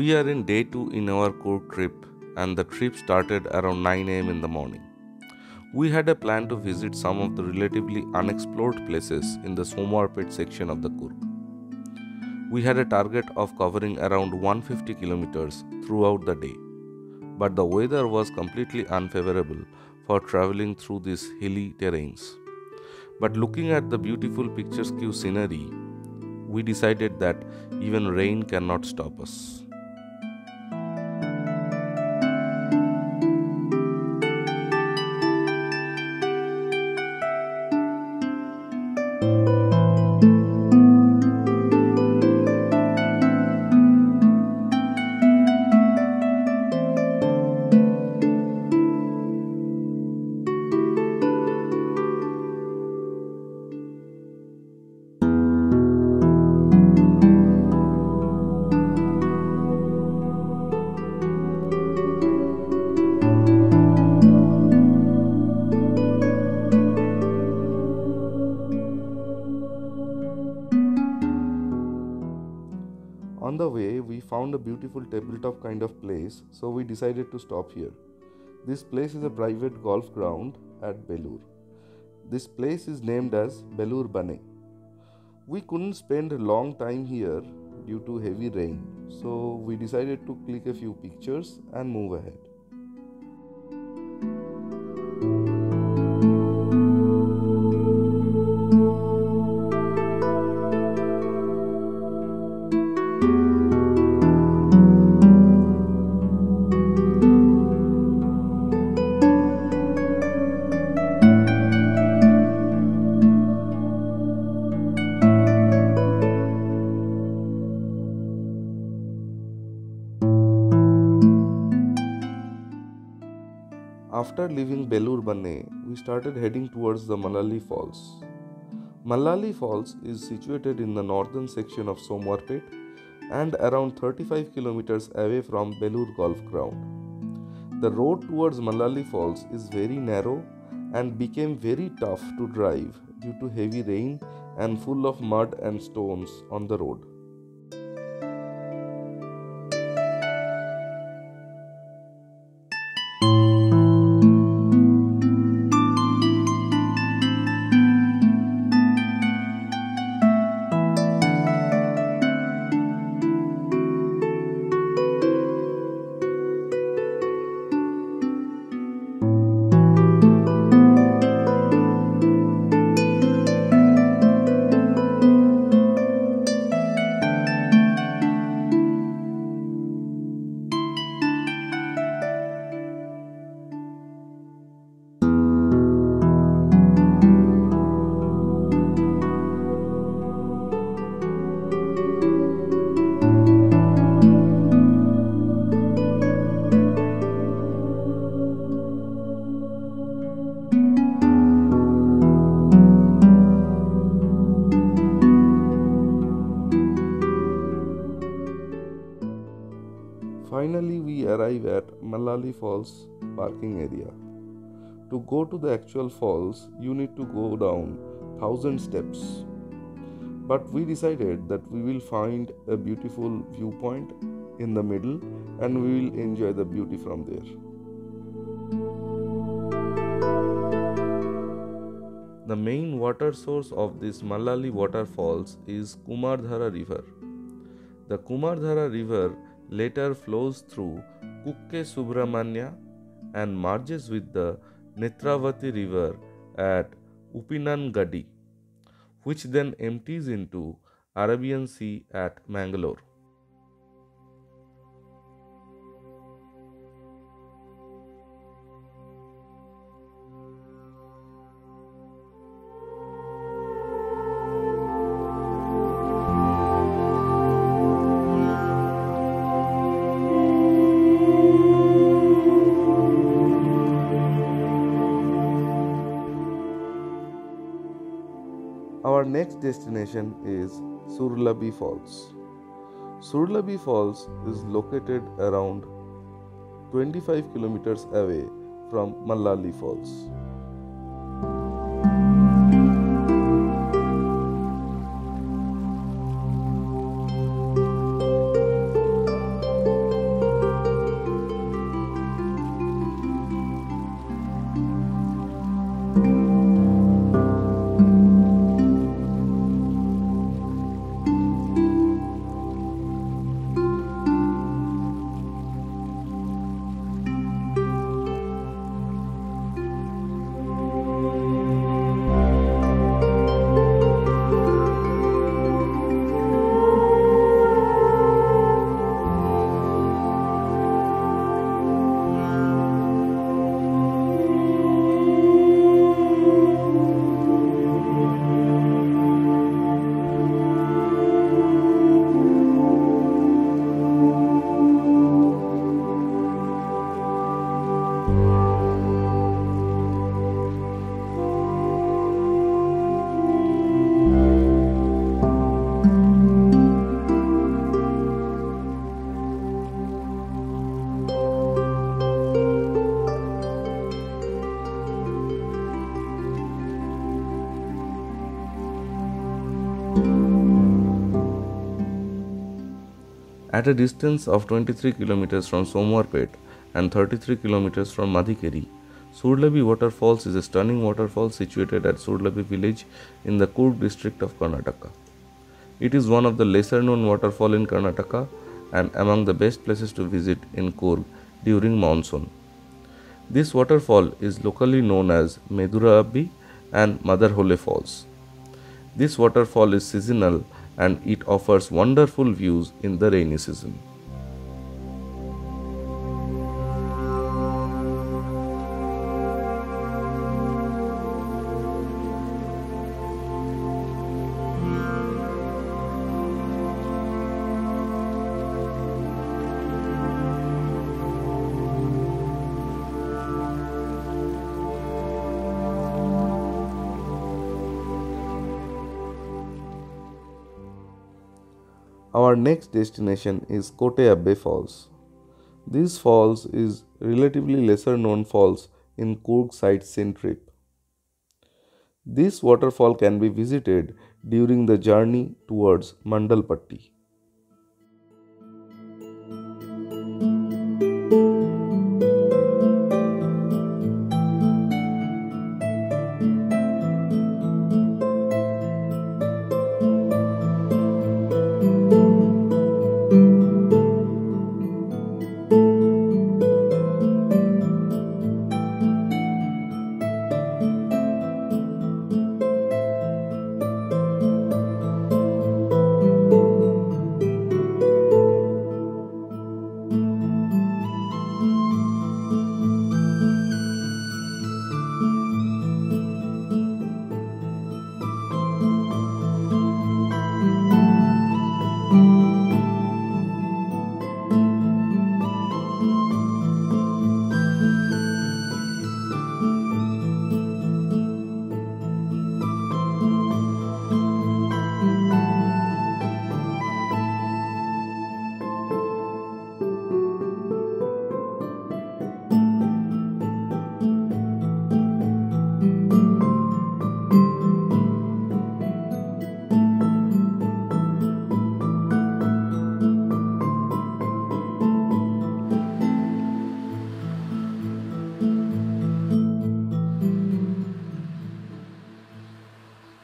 We are in day 2 in our Coorg trip, and the trip started around 9 am in the morning. We had a plan to visit some of the relatively unexplored places in the Somarpet section of the Coorg. We had a target of covering around 150 kilometers throughout the day, but the weather was completely unfavorable for traveling through these hilly terrains. But looking at the beautiful picturesque scenery, we decided that even rain cannot stop us. On the way, we found a beautiful tabletop kind of place, so we decided to stop here. This place is a private golf ground at Belur. This place is named as Belur Bane. We couldn't spend a long time here due to heavy rain, so we decided to click a few pictures and move ahead. After leaving Belur Bane, we started heading towards the Malali Falls. Malali Falls is situated in the northern section of Somarpet and around 35 kilometers away from Belur Golf Ground. The road towards Malali Falls is very narrow and became very tough to drive due to heavy rain and full of mud and stones on the road. Finally, we arrive at Malali Falls parking area. To go to the actual falls, you need to go down 1000 steps. But we decided that we will find a beautiful viewpoint in the middle and we will enjoy the beauty from there. The main water source of this Malali waterfalls is Kumardhara River. The Kumardhara River later flows through Kukke Subramanya and merges with the Netravati River at Upinangadi, which then empties into Arabian Sea at Mangalore. Our next destination is Surlabi Falls. Surlabi Falls is located around 25 kilometers away from Malali Falls. At a distance of 23 kilometers from Somarpet and 33 kilometers from Madikeri, Surlabi Waterfalls is a stunning waterfall situated at Surlabi village in the Coorg district of Karnataka. It is one of the lesser known waterfall in Karnataka and among the best places to visit in Coorg during monsoon. This waterfall is locally known as Medura Abbi and Madarhole Falls. This waterfall is seasonal and it offers wonderful views in the rainy season. Our next destination is Kote Abbe Falls. This falls is relatively lesser known falls in Coorg sightseeing trip. This waterfall can be visited during the journey towards Mandalpatti.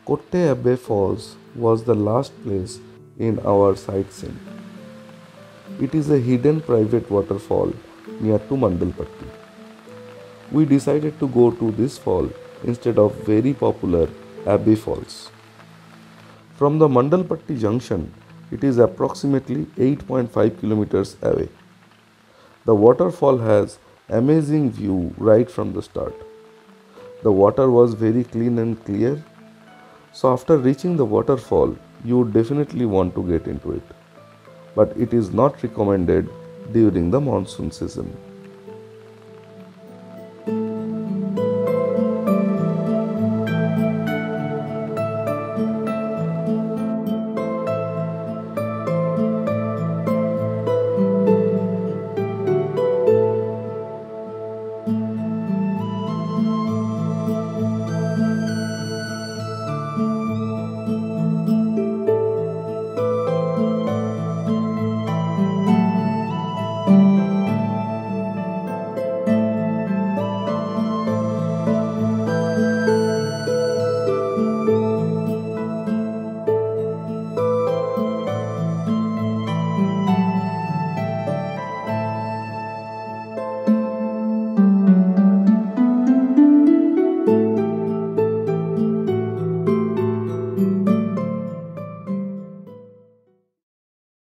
Kotte Abbe Falls was the last place in our sightseeing. It is a hidden private waterfall near to Mandalpatti. We decided to go to this fall instead of very popular Abbey Falls. From the Mandalpatti junction, it is approximately 8.5 kilometers away. The waterfall has amazing view right from the start. The water was very clean and clear. So after reaching the waterfall, you would definitely want to get into it. But it is not recommended during the monsoon season.